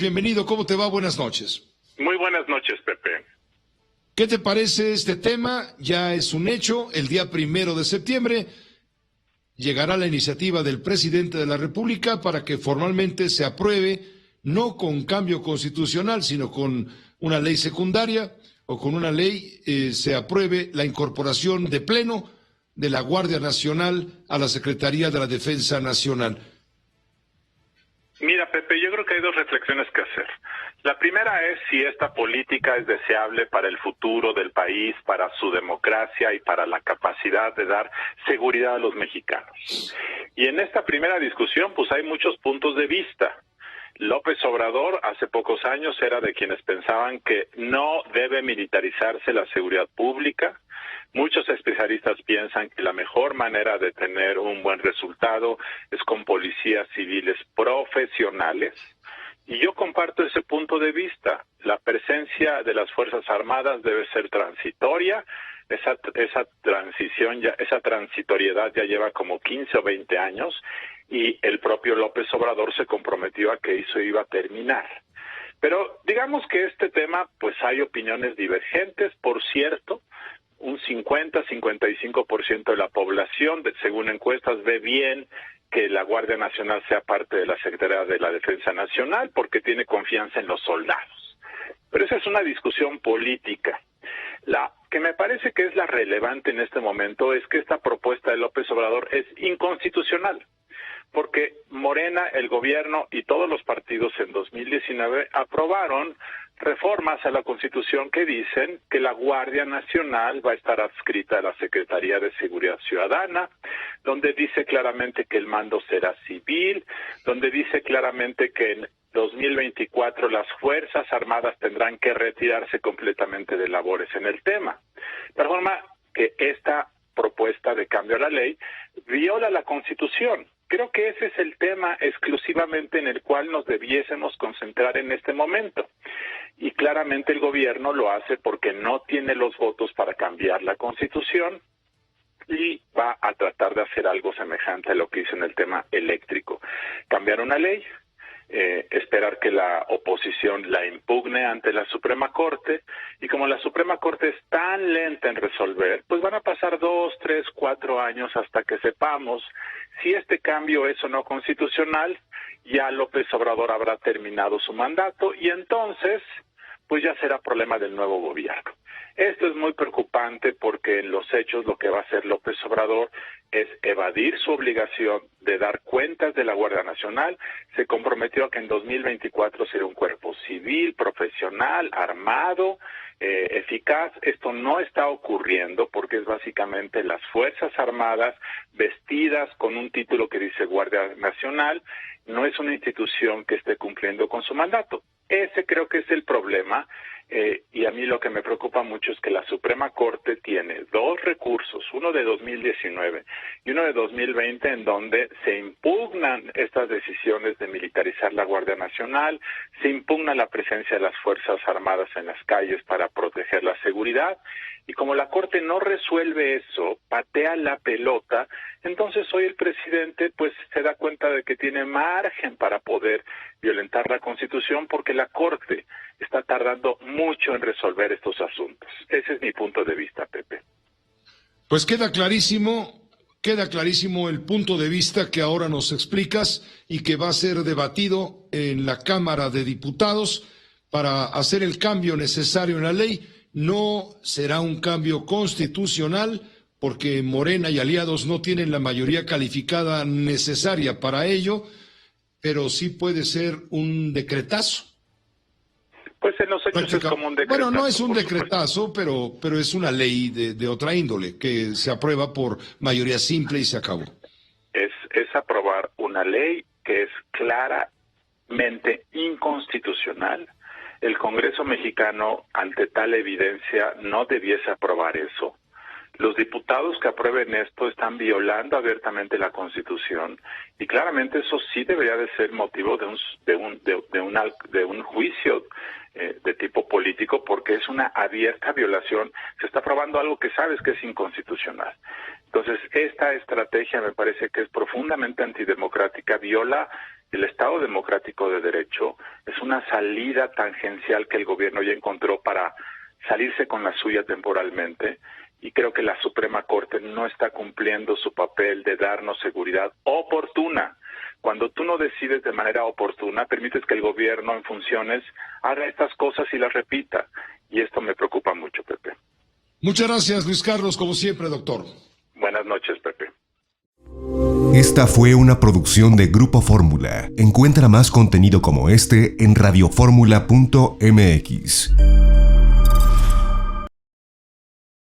bienvenido. ¿Cómo te va? Buenas noches. Muy buenas noches, Pepe. ¿Qué te parece este tema? Ya es un hecho. El día 1 de septiembre llegará la iniciativa del presidente de la República para que formalmente se apruebe, no con cambio constitucional, sino con una ley secundaria o con una ley, se apruebe la incorporación de pleno de la Guardia Nacional a la Secretaría de la Defensa Nacional. Mira, Pepe, yo creo que hay dos reflexiones que hacer. La primera es si esta política es deseable para el futuro del país, para su democracia y para la capacidad de dar seguridad a los mexicanos. Y en esta primera discusión, pues hay muchos puntos de vista. López Obrador hace pocos años era de quienes pensaban que no debe militarizarse la seguridad pública. Muchos especialistas piensan que la mejor manera de tener un buen resultado es con policías civiles profesionales. Y yo comparto ese punto de vista. La presencia de las Fuerzas Armadas debe ser transitoria. Esa transitoriedad ya lleva como 15 o 20 años y el propio López Obrador se comprometió a que eso iba a terminar. Pero digamos que este tema, pues hay opiniones divergentes, por cierto. Un 50-55% de la población, según encuestas, ve bien que la Guardia Nacional sea parte de la Secretaría de la Defensa Nacional porque tiene confianza en los soldados. Pero esa es una discusión política. La que me parece que es la relevante en este momento es que esta propuesta de López Obrador es inconstitucional, porque Morena, el gobierno y todos los partidos en 2019 aprobaron reformas a la Constitución que dicen que la Guardia Nacional va a estar adscrita a la Secretaría de Seguridad Ciudadana, donde dice claramente que el mando será civil, donde dice claramente que en 2024 las Fuerzas Armadas tendrán que retirarse completamente de labores en el tema. De forma que esta propuesta de cambio a la ley viola la Constitución. Creo que ese es el tema exclusivamente en el cual nos debiésemos concentrar en este momento. Y claramente el gobierno lo hace porque no tiene los votos para cambiar la Constitución y va a tratar de hacer algo semejante a lo que hizo en el tema eléctrico. Cambiar una ley, esperar que la oposición la impugne ante la Suprema Corte, y como la Suprema Corte es tan lenta en resolver, pues van a pasar 2, 3, 4 años hasta que sepamos si este cambio es o no constitucional. Ya López Obrador habrá terminado su mandato y entonces pues ya será problema del nuevo gobierno. Esto es muy preocupante porque en los hechos lo que va a hacer López Obrador es evadir su obligación de dar cuentas de la Guardia Nacional. Se comprometió a que en 2024 será un cuerpo civil, profesional, armado, eficaz. Esto no está ocurriendo porque es básicamente las Fuerzas Armadas vestidas con un título que dice Guardia Nacional. No es una institución que esté cumpliendo con su mandato. Ese creo que es el problema, y a mí lo que me preocupa mucho es que la Suprema Corte tiene 2 recursos, uno de 2019 y uno de 2020, en donde se impugnan estas decisiones de militarizar la Guardia Nacional, se impugna la presencia de las Fuerzas Armadas en las calles para proteger la seguridad, y como la Corte no resuelve eso, patea la pelota, entonces hoy el presidente pues se da cuenta de que tiene margen para poder violentar la Constitución porque la Corte está tardando mucho en resolver estos asuntos. Ese es mi punto de vista, Pepe. Pues queda clarísimo el punto de vista que ahora nos explicas y que va a ser debatido en la Cámara de Diputados para hacer el cambio necesario en la ley. No será un cambio constitucional porque Morena y aliados no tienen la mayoría calificada necesaria para ello, pero sí puede ser un decretazo. Pues en los hechos es como un decretazo. Bueno, no es un decretazo, pero es una ley de otra índole que se aprueba por mayoría simple y se acabó. Es aprobar una ley que es claramente inconstitucional. El Congreso mexicano, ante tal evidencia, no debiese aprobar eso. Los diputados que aprueben esto están violando abiertamente la Constitución y claramente eso sí debería de ser motivo de un juicio de tipo político, porque es una abierta violación. Se está aprobando algo que sabes que es inconstitucional. Entonces, esta estrategia me parece que es profundamente antidemocrática, viola El Estado democrático de derecho es una salida tangencial que el gobierno ya encontró para salirse con la suya temporalmente, y creo que la Suprema Corte no está cumpliendo su papel de darnos seguridad oportuna. Cuando tú no decides de manera oportuna, permites que el gobierno en funciones haga estas cosas y las repita. Y esto me preocupa mucho, Pepe. Muchas gracias, Luis Carlos, como siempre, doctor. Buenas noches, Pepe. Esta fue una producción de Grupo Fórmula. Encuentra más contenido como este en radioformula.mx.